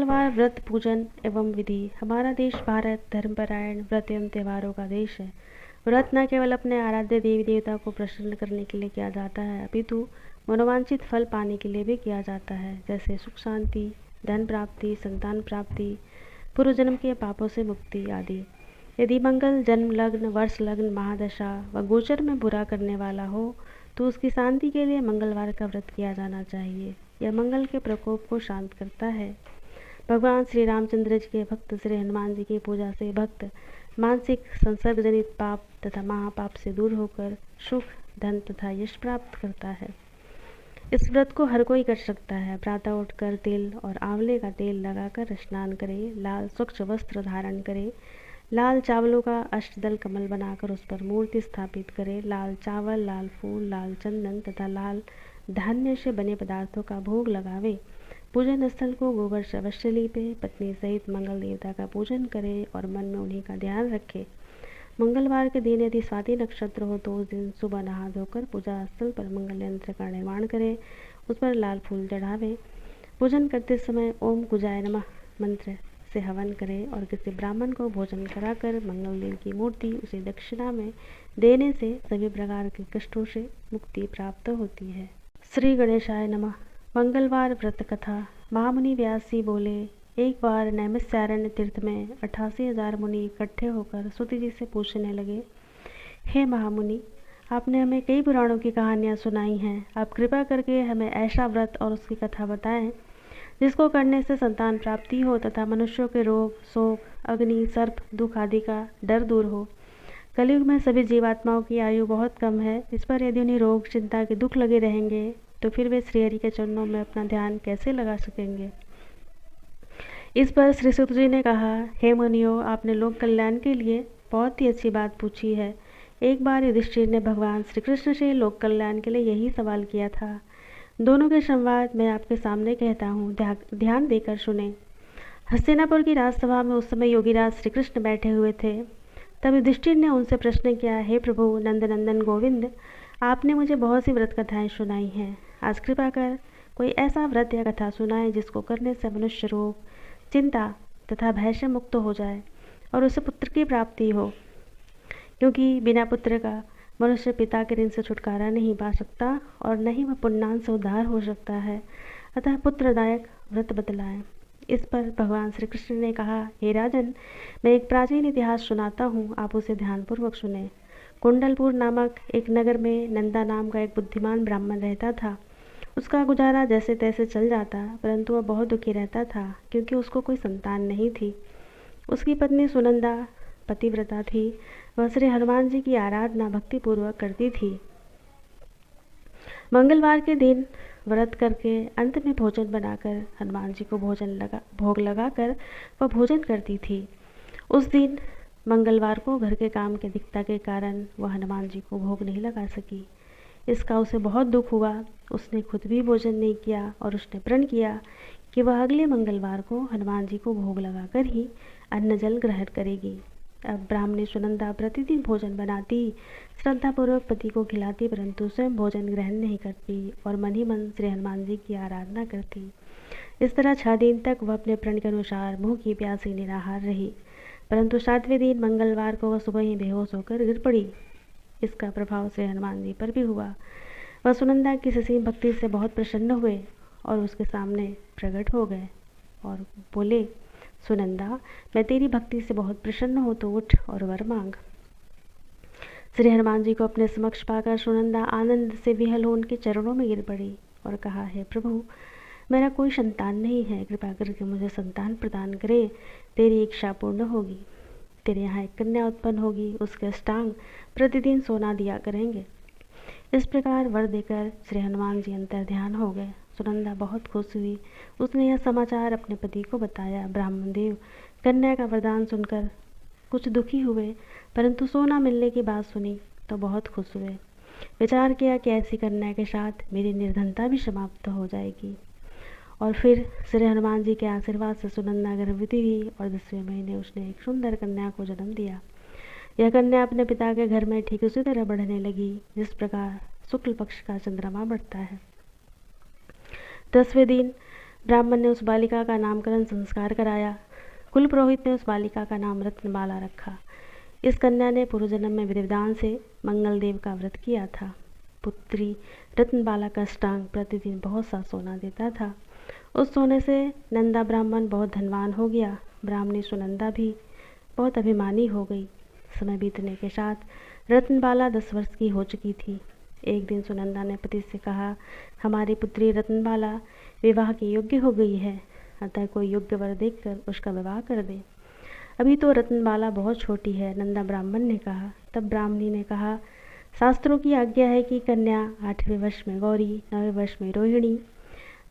मंगलवार व्रत पूजन एवं विधि। हमारा देश भारत धर्मपरायण व्रत एवं त्योहारों का देश है। व्रत न केवल अपने आराध्य देवी देवता को प्रसन्न करने के लिए किया जाता है, अपितु मनोवांछित फल पाने के लिए भी किया जाता है, जैसे सुख शांति, धन प्राप्ति, संतान प्राप्ति, पूर्व जन्म के पापों से मुक्ति आदि। यदि मंगल जन्म लग्न, वर्ष लग्न, महादशा व गोचर में बुरा करने वाला हो तो उसकी शांति के लिए मंगलवार का व्रत किया जाना चाहिए। यह मंगल के प्रकोप को शांत करता है। भगवान श्री रामचंद्र जी के भक्त श्री हनुमान जी की पूजा से भक्त मानसिक संसर्ग जनित पाप तथा महापाप से दूर होकर सुख, धन तथा यश प्राप्त करता है। इस व्रत को हर कोई कर सकता है। प्रातः उठकर तिल और आंवले का तेल लगाकर स्नान करे, लाल स्वच्छ वस्त्र धारण करे, लाल चावलों का अष्टदल कमल बनाकर उस पर मूर्ति स्थापित करे, लाल चावल, लाल फूल, लाल चंदन तथा लाल धान्य से बने पदार्थों का भोग लगावे। पूजन स्थल को गोबर से अवश्य लीपे, पत्नी सहित मंगल देवता का पूजन करे और मन में उन्हीं का ध्यान रखे। मंगलवार के दिन यदि स्वाति नक्षत्र हो तो उस दिन सुबह नहा धोकर पूजा स्थल पर मंगल यंत्र का निर्माण करें, उस पर लाल फूल चढ़ावे। पूजन करते समय ओम कुजाय नमः मंत्र से हवन करें और किसी ब्राह्मण को भोजन कराकर मंगल देव की मूर्ति उसे दक्षिणा में देने से सभी प्रकार के कष्टों से मुक्ति प्राप्त होती है। श्री गणेशाय नमः। मंगलवार व्रत कथा। महामुनि व्यास जी बोले, एक बार नैमिषारण्य तीर्थ में 88,000 मुनि इकट्ठे होकर सूत जी से पूछने लगे, हे महामुनि, आपने हमें कई पुराणों की कहानियाँ सुनाई हैं, आप कृपा करके हमें ऐसा व्रत और उसकी कथा बताएं जिसको करने से संतान प्राप्ति हो तथा मनुष्यों के रोग, शोक, अग्नि, सर्प, दुख आदि का डर दूर हो। कलयुग में सभी जीवात्माओं की आयु बहुत कम है। इस पर यदि उन्हें रोग, चिंता के दुख लगे रहेंगे तो फिर वे श्रीहरि के चरणों में अपना ध्यान कैसे लगा सकेंगे। इस पर श्री सूत जी ने कहा, हे मुनियों, आपने लोक कल्याण के लिए बहुत ही अच्छी बात पूछी है। एक बार युधिष्ठिर ने भगवान श्री कृष्ण से लोक कल्याण के लिए यही सवाल किया था। दोनों के संवाद मैं आपके सामने कहता हूँ, ध्यान देकर सुने। हस्तिनापुर की राजसभा में उस समय योगीराज श्री कृष्ण बैठे हुए थे। तब युधिष्ठिर ने उनसे प्रश्न किया, हे प्रभु नंदनंदन गोविंद, आपने मुझे बहुत सी व्रत कथाएं सुनाई हैं। आज कृपा कर कोई ऐसा व्रत या कथा सुनाए जिसको करने से मनुष्य रोग, चिंता तथा भय से मुक्त हो जाए और उसे पुत्र की प्राप्ति हो, क्योंकि बिना पुत्र का मनुष्य पिता के ऋण से छुटकारा नहीं पा सकता और न ही वह पुण्यान से उद्धार हो सकता है। अतः पुत्रदायक व्रत बतलाएं। इस पर भगवान श्री कृष्ण ने कहा, हे राजन, मैं एक प्राचीन इतिहास सुनाता हूँ, आप उसे ध्यानपूर्वक सुने। कुंडलपुर नामक एक नगर में नंदा नाम का एक बुद्धिमान ब्राह्मण रहता था। उसका गुजारा जैसे तैसे चल जाता, परंतु वह बहुत दुखी रहता था क्योंकि उसको कोई संतान नहीं थी। उसकी पत्नी सुनंदा पतिव्रता थी। वह श्री हनुमान जी की आराधना भक्तिपूर्वक करती थी। मंगलवार के दिन व्रत करके अंत में भोजन बनाकर हनुमान जी को भोग लगाकर वह भोजन करती थी। उस दिन मंगलवार को घर के काम की अधिकता के कारण वह हनुमान जी को भोग नहीं लगा सकी। इसका उसे बहुत दुख हुआ। उसने खुद भी भोजन नहीं किया और उसने प्रण किया कि वह अगले मंगलवार को हनुमान जी को भोग लगाकर ही अन्न जल ग्रहण करेगी। अब ब्राह्मणी सुनंदा प्रतिदिन भोजन बनाती, श्रद्धापूर्वक पति को खिलाती, परंतु स्वयं भोजन ग्रहण नहीं करती और मन ही मन श्री हनुमान जी की आराधना करती। इस तरह 6 दिन तक वह अपने प्रण के अनुसार भूखी प्यासी निराहार रही, परंतु 7वें दिन मंगलवार को वह सुबह ही बेहोश होकर गिर पड़ी। इसका प्रभाव श्री हनुमान जी पर भी हुआ। वह सुनंदा की ससीम भक्ति से बहुत प्रसन्न हुए और उसके सामने प्रकट हो गए और बोले, सुनंदा, मैं तेरी भक्ति से बहुत प्रसन्न हूँ, तो उठ और वर मांग। श्री हनुमान जी को अपने समक्ष पाकर सुनंदा आनंद से विहल हो उनके चरणों में गिर पड़ी और कहा, हे प्रभु, मेरा कोई संतान नहीं है, कृपा करके मुझे संतान प्रदान करे। तेरी इच्छा पूर्ण होगी। तेरे यहाँ एक कन्या उत्पन्न होगी, उसके अष्टांग प्रतिदिन सोना दिया करेंगे। इस प्रकार वर देकर श्री हनुमान जी अंतर ध्यान हो गए। सुनंदा बहुत खुश हुई। उसने यह समाचार अपने पति को बताया। ब्राह्मण देव कन्या का वरदान सुनकर कुछ दुखी हुए, परंतु सोना मिलने की बात सुनी तो बहुत खुश हुए। विचार किया कि ऐसी कन्या के साथ मेरी निर्धनता भी समाप्त हो जाएगी। और फिर श्री हनुमान जी के आशीर्वाद से सुनंदा गर्भवती हुई और 10वें महीने उसने एक सुंदर कन्या को जन्म दिया। यह कन्या अपने पिता के घर में ठीक उसी तरह बढ़ने लगी जिस प्रकार शुक्ल पक्ष का चंद्रमा बढ़ता है। 10वें दिन ब्राह्मण ने उस बालिका का नामकरण संस्कार कराया। कुल पुरोहित ने उस बालिका का नाम रत्नबाला रखा। इस कन्या ने पूर्व जन्म में विधिविधान से मंगलदेव का व्रत किया था। पुत्री रत्नबाला का अष्टांग प्रतिदिन बहुत सा सोना देता था। उस सोने से नंदा ब्राह्मण बहुत धनवान हो गया। ब्राह्मणी सुनंदा भी बहुत अभिमानी हो गई। समय बीतने के साथ रत्नबाला 10 वर्ष की हो चुकी थी। एक दिन सुनंदा ने पति से कहा, हमारी पुत्री रत्नबाला विवाह के योग्य हो गई है, अतः कोई योग्य वर देखकर उसका विवाह कर दे। अभी तो रत्नबाला बहुत छोटी है, नंदा ब्राह्मण ने कहा। तब ब्राह्मणी ने कहा, शास्त्रों की आज्ञा है कि कन्या 8वें वर्ष में गौरी, 9वें वर्ष में रोहिणी,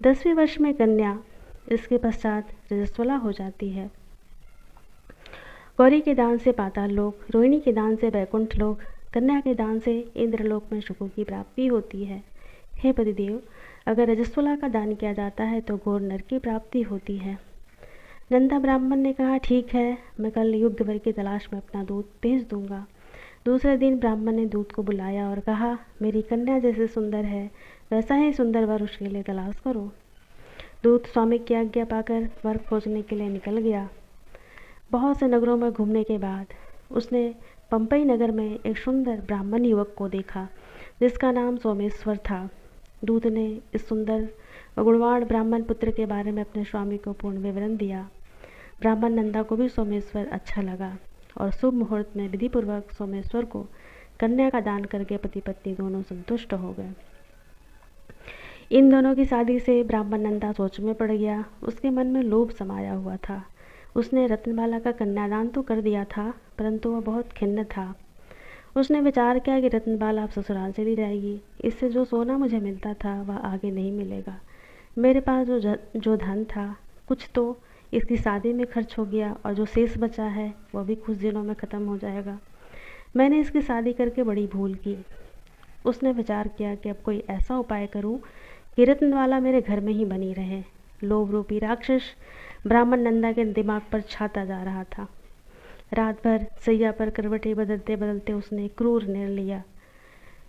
10वें वर्ष में कन्या, इसके पश्चात रजस्वला हो जाती है। गौरी के दान से पाताल लोक, रोहिणी के दान से वैकुंठ लोक, कन्या के दान से इंद्रलोक में सुखों की प्राप्ति होती है। हे पतिदेव, अगर रजस्वला का दान किया जाता है तो घोर नरक की प्राप्ति होती है। नंदा ब्राह्मण ने कहा, ठीक है, मैं कल योग्य वर की तलाश में अपना दूत भेज दूंगा। दूसरे दिन ब्राह्मण ने दूत को बुलाया और कहा, मेरी कन्या जैसे सुंदर है वैसा ही सुंदर वर उसके लिए तलाश करो। दूत स्वामी की आज्ञा पाकर वर खोजने के लिए निकल गया। बहुत से नगरों में घूमने के बाद उसने पंपई नगर में एक सुंदर ब्राह्मण युवक को देखा जिसका नाम सोमेश्वर था। दूत ने इस सुंदर व गुणवान ब्राह्मण पुत्र के बारे में अपने स्वामी को पूर्ण विवरण दिया। ब्राह्मण नंदा को भी सोमेश्वर अच्छा लगा और शुभ मुहूर्त में विधिपूर्वक सोमेश्वर को कन्या का दान करके पति पत्नी दोनों संतुष्ट हो गए। इन दोनों की शादी से ब्राह्मण नंदा सोच में पड़ गया। उसके मन में लोभ समाया हुआ था। उसने रत्नबाला का कन्यादान तो कर दिया था, परंतु वह बहुत खिन्न था। उसने विचार किया कि रत्नबाला अब ससुराल चली जाएगी, इससे जो सोना मुझे मिलता था वह आगे नहीं मिलेगा। मेरे पास जो धन था कुछ तो इसकी शादी में खर्च हो गया और जो शेष बचा है वह भी कुछ दिनों में ख़त्म हो जाएगा। मैंने इसकी शादी करके बड़ी भूल की। उसने विचार किया कि अब कोई ऐसा उपाय करूं कि रत्नबाला मेरे घर में ही बनी रहे। लोभ रूपी राक्षस ब्राह्मण नंदा के दिमाग पर छाता जा रहा था। रात भर सैया पर करवटें बदलते बदलते उसने क्रूर निर्णय लिया।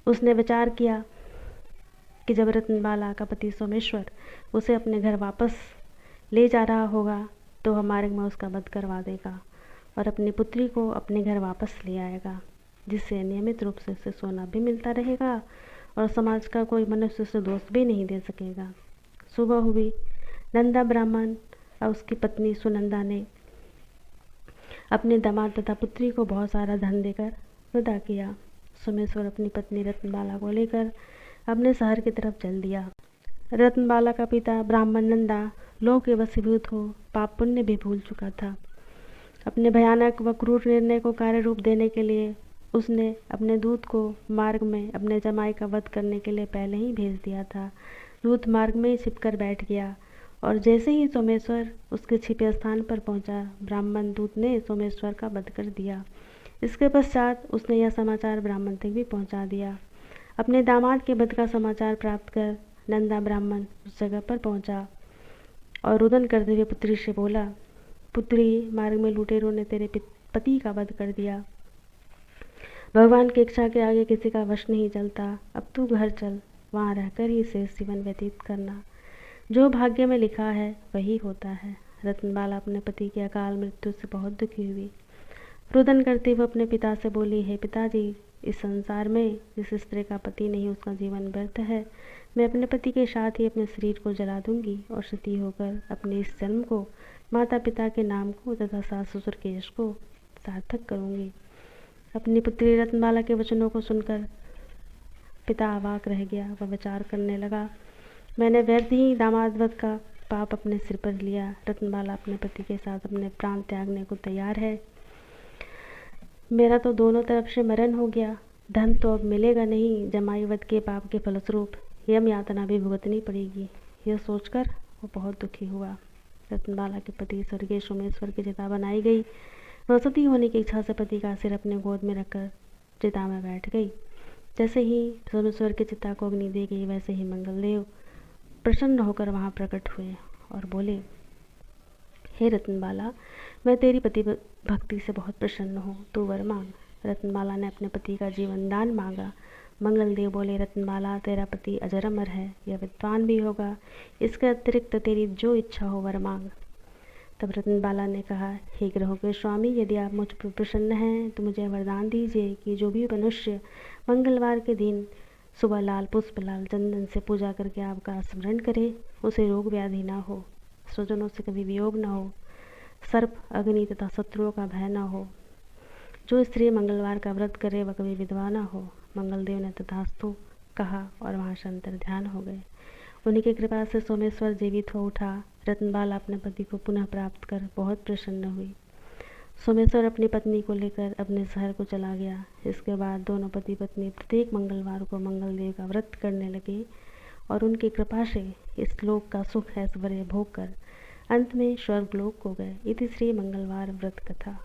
उसने विचार किया कि जब रत्नबाला का पति सोमेश्वर उसे अपने घर वापस ले जा रहा होगा तो वह मार्ग में उसका वध करवा देगा और अपनी पुत्री को अपने घर वापस ले आएगा, जिससे नियमित रूप से उसे सोना भी मिलता रहेगा और समाज का कोई मनुष्य उसे दोष भी नहीं दे सकेगा। सुबह हुई। नंदा ब्राह्मण और उसकी पत्नी सुनंदा ने अपने दामाद तथा पुत्री को बहुत सारा धन देकर विदा किया। सोमेश्वर अपनी पत्नी रत्नबाला को लेकर अपने शहर की तरफ चल दिया। रत्नबाला का पिता ब्राह्मण नंदा लोभ के वशीभूत हो पाप पुण्य भी भूल चुका था। अपने भयानक व क्रूर निर्णय को कार्य रूप देने के लिए उसने अपने दूत को मार्ग में अपने जमाई का वध करने के लिए पहले ही भेज दिया था। दूत मार्ग में ही छिपकर बैठ गया और जैसे ही सोमेश्वर उसके छिपे स्थान पर पहुंचा, ब्राह्मण दूत ने सोमेश्वर का वध कर दिया। इसके पश्चात उसने यह समाचार ब्राह्मण तक भी पहुंचा दिया। अपने दामाद के वध का समाचार प्राप्त कर नंदा ब्राह्मण उस जगह पर पहुंचा और रुदन करते हुए पुत्री से बोला, पुत्री, मार्ग में लुटेरों ने तेरे पति का वध कर दिया। भगवान की इच्छा के आगे किसी का वश नहीं चलता। अब तू घर चल, वहाँ रहकर ही शेष जीवन व्यतीत करना। जो भाग्य में लिखा है वही होता है। रत्नबाला अपने पति की अकाल मृत्यु से बहुत दुखी हुई। रुदन करते हुए अपने पिता से बोली, हे पिताजी, इस संसार में जिस स्त्री का पति नहीं उसका जीवन व्यर्थ है। मैं अपने पति के साथ ही अपने शरीर को जला दूंगी और सती होकर अपने इस जन्म को, माता पिता के नाम को तथा सास ससुर के यश को सार्थक करूंगी। अपनी पुत्री रत्नबाला के वचनों को सुनकर पिता अवाक रह गया। वह विचार करने लगा, मैंने व्यर्थ ही दामाद वध का पाप अपने सिर पर लिया। रत्नबाला अपने पति के साथ अपने प्राण त्यागने को तैयार है। मेरा तो दोनों तरफ से मरण हो गया। धन तो अब मिलेगा नहीं। जमाई वध के पाप के फलस्वरूप यम यातना भी भुगतनी पड़ेगी। यह सोचकर वो बहुत दुखी हुआ। रत्नबाला के पति स्वर्गीय सोमेश्वर की चिता बनाई गई। वह सती होने की इच्छा से पति का सिर अपने गोद में रखकर चिता में बैठ गई। जैसे ही सोमेश्वर की चिता को अग्नि दी गई, वैसे ही मंगलदेव प्रसन्न होकर वहाँ प्रकट हुए और बोले, हे रत्नबाला, मैं तेरी पति भक्ति से बहुत प्रसन्न हूँ, तू वर मांग। रत्नबाला ने अपने पति का जीवन दान मांगा। मंगलदेव बोले, रत्नमाला तेरा पति अजर अमर है, यह विद्वान भी होगा, इसके अतिरिक्त तेरी जो इच्छा हो वर मांग। तब रत्नबाला ने कहा, हे ग्रहों के स्वामी, यदि आप मुझ पर प्रसन्न हैं तो मुझे वरदान दीजिए कि जो भी मनुष्य मंगलवार के दिन सुबह लाल पुष्प लाल चंदन से पूजा करके आपका स्मरण करे, उसे रोग व्याधि ना हो, स्वजनों से कभी वियोग न हो, सर्प अग्नि तथा शत्रुओं का भय न हो। जो स्त्री मंगलवार का व्रत करे वह कभी विधवा न हो। मंगलदेव ने तथास्तु कहा और वहाँ से अंतर ध्यान हो गए। उन्हीं की कृपा से सोमेश्वर जीवित हो उठा। रत्नबाला अपने पति को पुनः प्राप्त कर बहुत प्रसन्न हुई। सोमेश्वर अपनी पत्नी को लेकर अपने शहर को चला गया। इसके बाद दोनों पति पत्नी प्रत्येक मंगलवार को मंगलदेव का व्रत करने लगे और उनकी कृपा से इस लोक का सुख ऐश्वर्य भोग कर अंत में स्वर्गलोक को गए। इति श्री मंगलवार व्रत कथा।